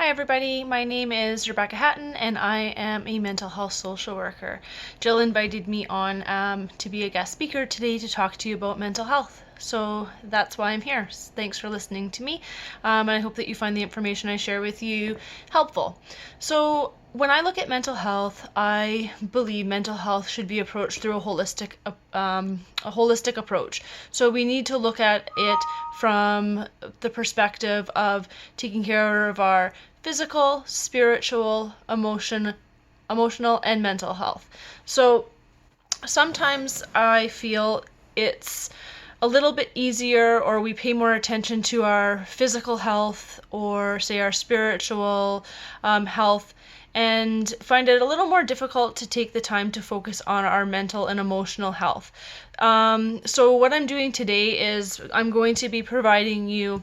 Hi everybody, my name is Rebecca Hatton and I am a mental health social worker. Jill invited me on to be a guest speaker today to talk to you about mental health. So that's why I'm here. Thanks for listening to me, and I hope that you find the information I share with you helpful. So when I look at mental health, I believe mental health should be approached through a holistic approach. So we need to look at it from the perspective of taking care of our physical, spiritual, emotional, and mental health. So sometimes I feel it's a little bit easier, or we pay more attention to our physical health or say our spiritual health, and find it a little more difficult to take the time to focus on our mental and emotional health. So what I'm doing today is I'm going to be providing you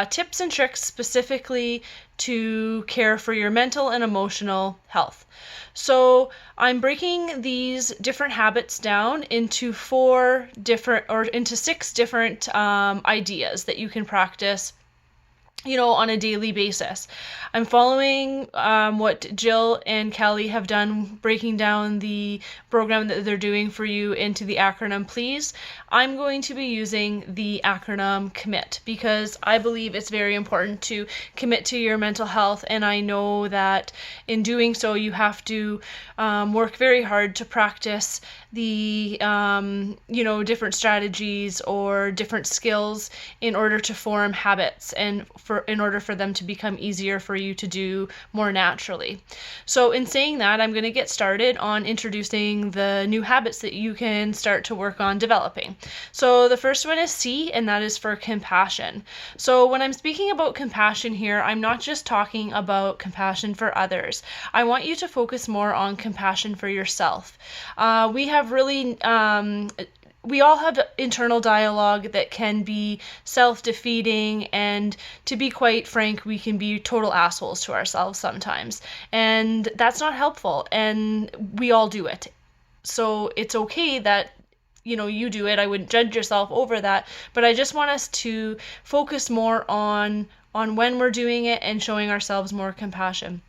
tips and tricks specifically to care for your mental and emotional health. So I'm breaking these different habits down into into 6 different ideas that you can practice on a daily basis. I'm following what Jill and Kelly have done, breaking down the program that they're doing for you into the acronym PLEASE. I'm going to be using the acronym COMMIT because I believe it's very important to commit to your mental health, and I know that in doing so you have to work very hard to practice the different strategies or different skills in order to form habits and in order for them to become easier for you to do more naturally. So in saying that, I'm going to get started on introducing the new habits that you can start to work on developing. So the first one is C, and that is for compassion. So when I'm speaking about compassion here, I'm not just talking about compassion for others. I want you to focus more on compassion for yourself. We all have internal dialogue that can be self-defeating, and to be quite frank, we can be total assholes to ourselves sometimes. And that's not helpful, and we all do it. So it's okay that you do it. I wouldn't judge yourself over that, but I just want us to focus more on when we're doing it and showing ourselves more compassion.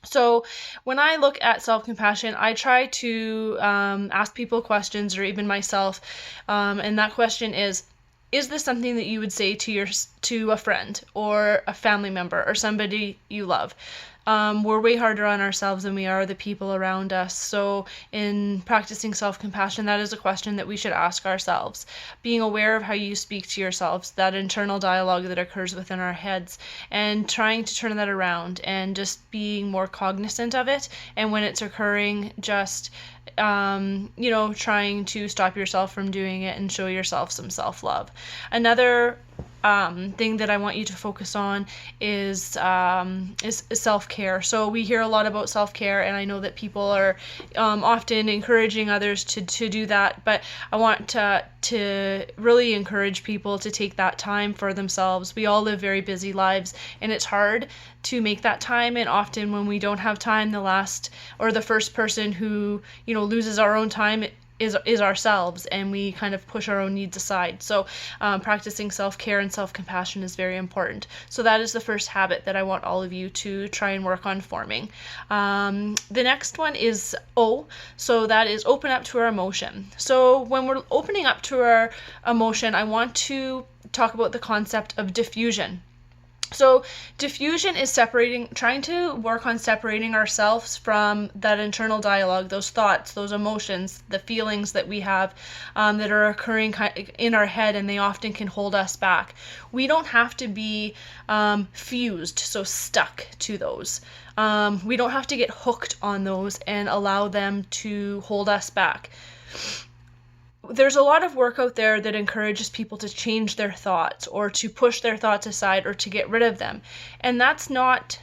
So when I look at self-compassion, I try to ask people questions, or even myself, and that question is this something that you would say to a friend or a family member or somebody you love? We're way harder on ourselves than we are the people around us. So in practicing self-compassion, that is a question that we should ask ourselves. Being aware of how you speak to yourselves, that internal dialogue that occurs within our heads, and trying to turn that around and just being more cognizant of it. And when it's occurring, just trying to stop yourself from doing it and show yourself some self-love. Another thing that I want you to focus on is self-care. So we hear a lot about self-care, and I know that people are often encouraging others to do that, but I want to really encourage people to take that time for themselves. We all live very busy lives, and it's hard to make that time, and often when we don't have time, the first person who loses our own time is ourselves, and we kind of push our own needs aside. So practicing self-care and self-compassion is very important. So that is the first habit that I want all of you to try and work on forming. The next one is O, so that is open up to our emotion. So when we're opening up to our emotion, I want to talk about the concept of diffusion. So diffusion is trying to work on separating ourselves from that internal dialogue, those thoughts, those emotions, the feelings that we have that are occurring in our head, and they often can hold us back. We don't have to be fused, so stuck to those. We don't have to get hooked on those and allow them to hold us back. There's a lot of work out there that encourages people to change their thoughts, or to push their thoughts aside, or to get rid of them. And that's not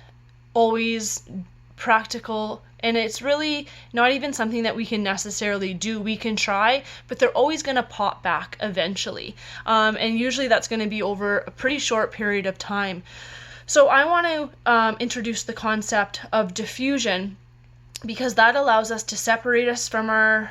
always practical, and it's really not even something that we can necessarily do. We can try, but they're always going to pop back eventually. And usually that's going to be over a pretty short period of time. So I want to introduce the concept of diffusion because that allows us to separate us from our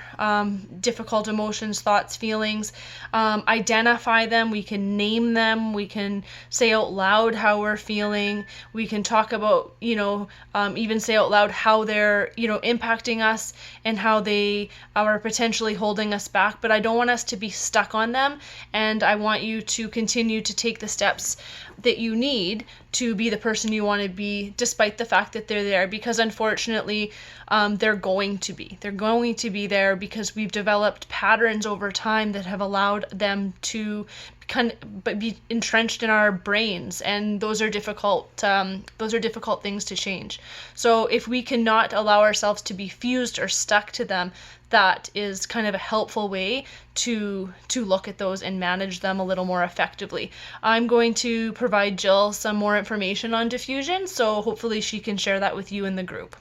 difficult emotions, thoughts, feelings, identify them. We can name them. We can say out loud how we're feeling. We can talk about, even say out loud how they're, impacting us and how they are potentially holding us back. But I don't want us to be stuck on them. And I want you to continue to take the steps that you need to be the person you want to be, despite the fact that they're there, because unfortunately they're going to be there because we've developed patterns over time that have allowed them to be entrenched in our brains, and those are difficult things to change. So if we cannot allow ourselves to be fused or stuck to them, that is kind of a helpful way to look at those and manage them a little more effectively. I'm going to provide Jill some more information on diffusion, so hopefully she can share that with you in the group.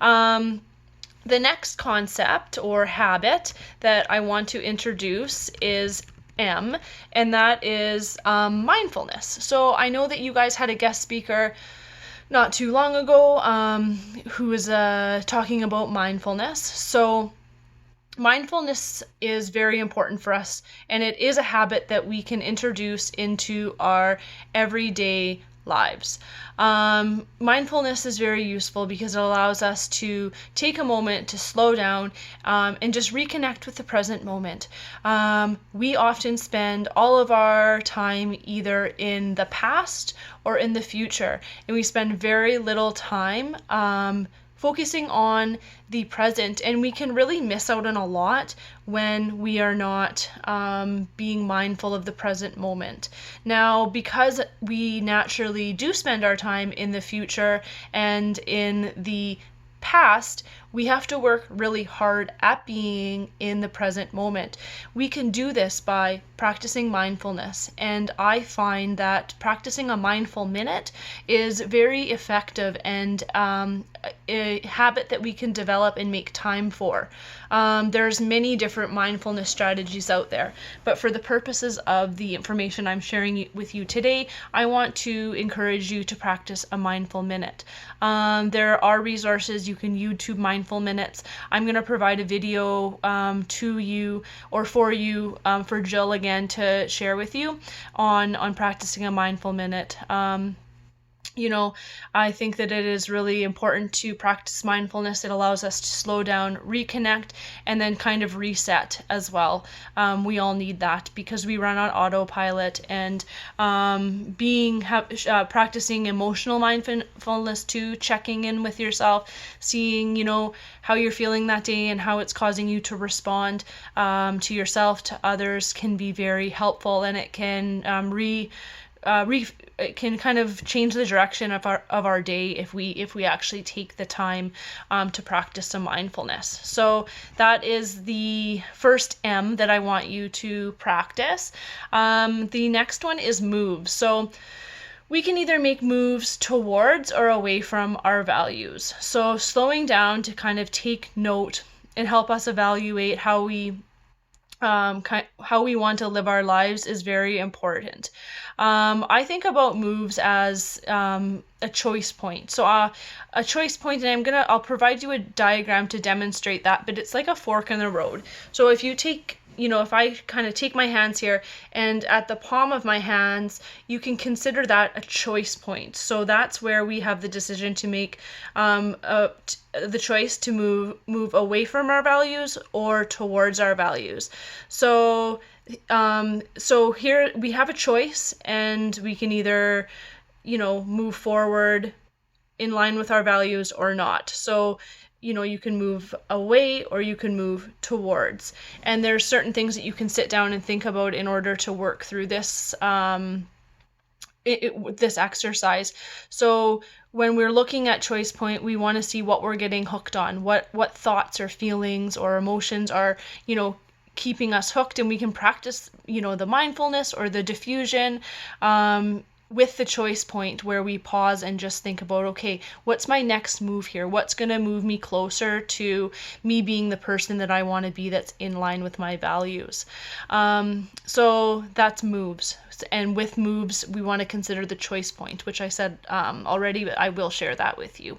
The next concept or habit that I want to introduce is M, and that is mindfulness. So I know that you guys had a guest speaker not too long ago who was talking about mindfulness. So mindfulness is very important for us, and it is a habit that we can introduce into our everyday lives. Mindfulness is very useful because it allows us to take a moment to slow down and just reconnect with the present moment. We often spend all of our time either in the past or in the future, and we spend very little time focusing on the present, and we can really miss out on a lot when we are not being mindful of the present moment. Now, because we naturally do spend our time in the future and in the past, we have to work really hard at being in the present moment. We can do this by practicing mindfulness, and I find that practicing a mindful minute is very effective and a habit that we can develop and make time for. There's many different mindfulness strategies out there, but for the purposes of the information I'm sharing with you today, I want to encourage you to practice a mindful minute. There are resources. You can YouTube mindful minutes. I'm going to provide a video to you or for you, for Jill again, to share with you on practicing a mindful minute. I think that it is really important to practice mindfulness. It allows us to slow down, reconnect, and then kind of reset as well. We all need that because we run on autopilot, and practicing emotional mindfulness too, checking in with yourself, seeing, how you're feeling that day and how it's causing you to respond to yourself, to others, can be very helpful, and it can it can kind of change the direction of our day if we actually take the time to practice some mindfulness. So that is the first M that I want you to practice. The next one is moves. So we can either make moves towards or away from our values. So slowing down to kind of take note and help us evaluate how we want to live our lives is very important. I think about moves as a choice point. So a choice point, and I'll provide you a diagram to demonstrate that, but it's like a fork in the road. So if you take, if I kind of take my hands here, and at the palm of my hands, you can consider that a choice point. So that's where we have the decision to make the choice to move away from our values or towards our values. So here we have a choice, and we can either, move forward in line with our values or not. So, you can move away or you can move towards. And there's certain things that you can sit down and think about in order to work through this this exercise. So when we're looking at choice point, we want to see what we're getting hooked on, what thoughts or feelings or emotions are, keeping us hooked, and we can practice, the mindfulness or the diffusion with the choice point where we pause and just think about, okay, what's my next move here? What's going to move me closer to me being the person that I want to be, that's in line with my values? So that's moves. And with moves, we want to consider the choice point, which I said already, but I will share that with you.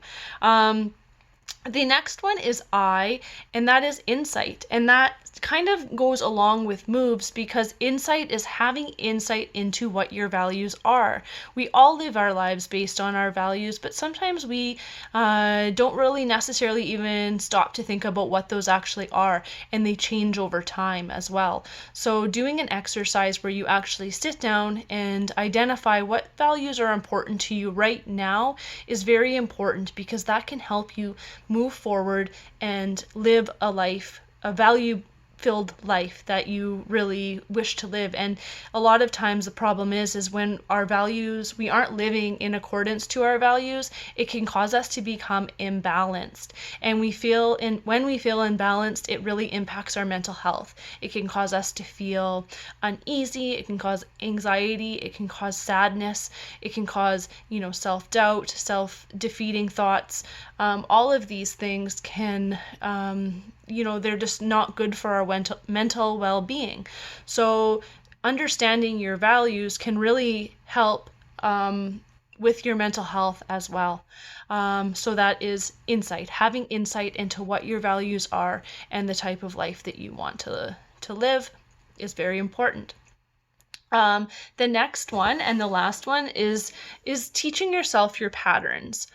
The next one is I, and that is insight. And that kind of goes along with moves because insight is having insight into what your values are. We all live our lives based on our values, but sometimes we don't really necessarily even stop to think about what those actually are, and they change over time as well. So doing an exercise where you actually sit down and identify what values are important to you right now is very important, because that can help you move forward and live a value filled life that you really wish to live. And a lot of times the problem is when our values, we aren't living in accordance to our values, it can cause us to become imbalanced. And when we feel imbalanced, it really impacts our mental health. It can cause us to feel uneasy, it can cause anxiety, it can cause sadness, it can cause, self-doubt, self-defeating thoughts. All of these things can they're just not good for our mental well-being. So understanding your values can really help with your mental health as well. So that is insight, having insight into what your values are and the type of life that you want to live is very important. The next one and the last one is teaching yourself your patterns.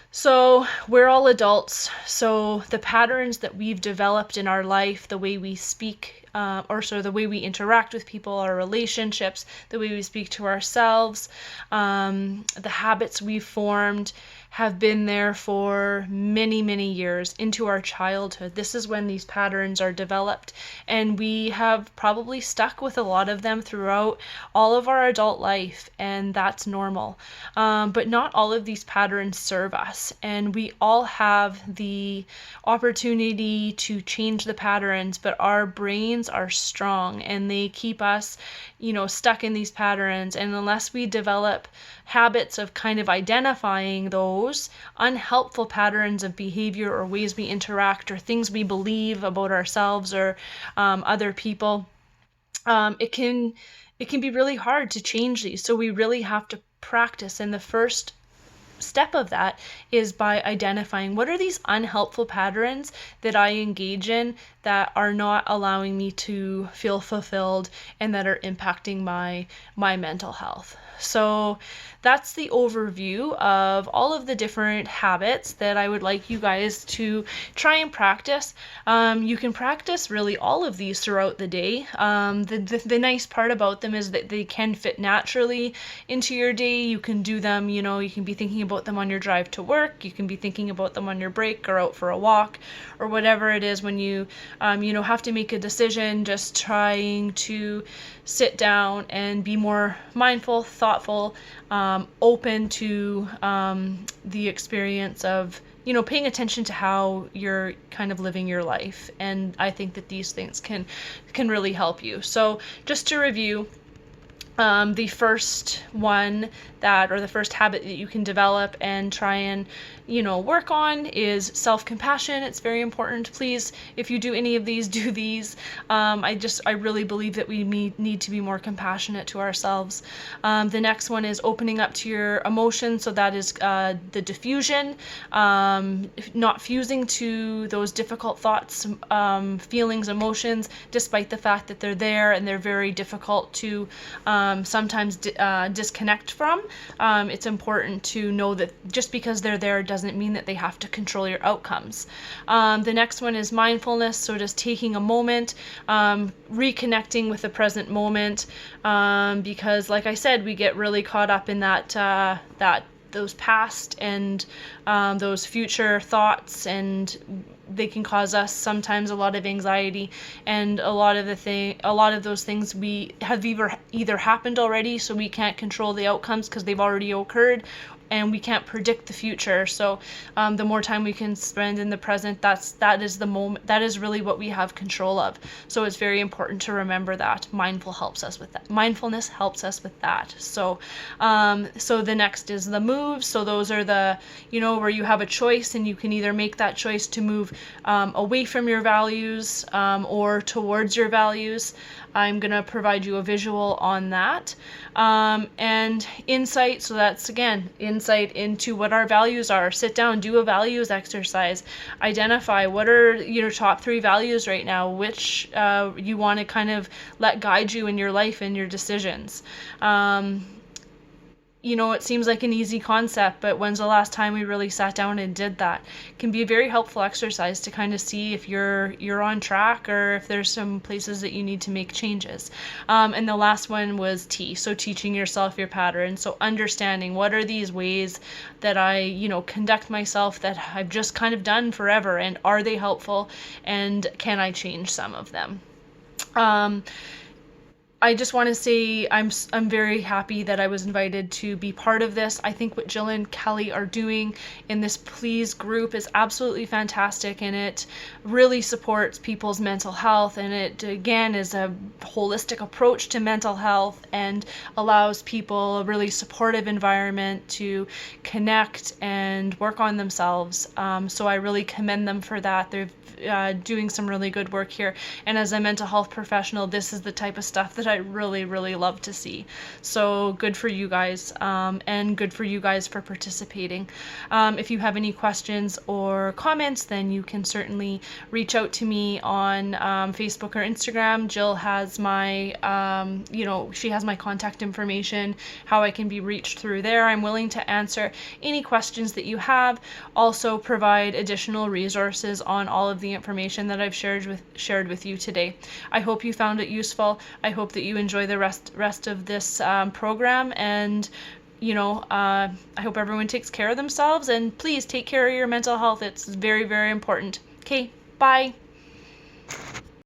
So we're all adults, so the patterns that we've developed in our life, the way we speak, the way we interact with people, our relationships, the way we speak to ourselves, the habits we've formed have been there for many, many years into our childhood. This is when these patterns are developed, and we have probably stuck with a lot of them throughout all of our adult life, and that's normal. But not all of these patterns serve us, and we all have the opportunity to change the patterns, but our brains are strong and they keep us, stuck in these patterns. And unless we develop habits of kind of identifying those unhelpful patterns of behavior or ways we interact or things we believe about ourselves or other people, it can be really hard to change these. So we really have to practice. And the first step of that is by identifying what are these unhelpful patterns that I engage in that are not allowing me to feel fulfilled and that are impacting my mental health. So that's the overview of all of the different habits that I would like you guys to try and practice. You can practice really all of these throughout the day. The nice part about them is that they can fit naturally into your day. You can do them, you can be thinking about them on your drive to work. You can be thinking about them on your break or out for a walk or whatever it is when you, have to make a decision, just trying to sit down and be more mindful, thoughtful, open to the experience of paying attention to how you're kind of living your life. And I think that these things can really help you. So just to review, the first one the first habit that you can develop and try and work on is self-compassion. It's very important. Please, if you do any of these, do these. I really believe that we need to be more compassionate to ourselves. The next one is opening up to your emotions. So that is the diffusion, not fusing to those difficult thoughts, feelings, emotions, despite the fact that they're there and they're very difficult to sometimes disconnect from. It's important to know that just because they're there doesn't mean that they have to control your outcomes. The next one is mindfulness, so just taking a moment, reconnecting with the present moment, because like I said, we get really caught up in those past and those future thoughts, and they can cause us sometimes a lot of anxiety, and a lot of those things we have either happened already, so we can't control the outcomes because they've already occurred, and we can't predict the future. So the more time we can spend in the present, that is the moment, that is really what we have control of. So it's very important to remember that. Mindfulness helps us with that. So the next is the moves. So those are the, where you have a choice and you can either make that choice to move away from your values or towards your values. I'm going to provide you a visual on that. And insight, so that's again, insight into what our values are. Sit down, do a values exercise. Identify what are your top 3 values right now, which you want to kind of let guide you in your life and your decisions. It seems like an easy concept, but when's the last time we really sat down and did that? It can be a very helpful exercise to kind of see if you're on track or if there's some places that you need to make changes. And the last one was T, so teaching yourself your pattern. So understanding what are these ways that I, conduct myself that I've just kind of done forever, and are they helpful, and can I change some of them? I just want to say I'm very happy that I was invited to be part of this. I think what Jill and Kelly are doing in this Please group is absolutely fantastic, and it really supports people's mental health, and it again is a holistic approach to mental health and allows people a really supportive environment to connect and work on themselves. So I really commend them for that. They're doing some really good work here, and as a mental health professional, this is the type of stuff that I really, really love to see. So good for you guys, and good for you guys for participating. If you have any questions or comments, then you can certainly reach out to me on Facebook or Instagram. Jill has my, she has my contact information, how I can be reached through there. I'm willing to answer any questions that you have, also provide additional resources on all of the information that I've shared with you today. I hope you found it useful. I hope that you enjoy the rest of this program, and I hope everyone takes care of themselves, and please take care of your mental health. It's very, very important. Okay, bye.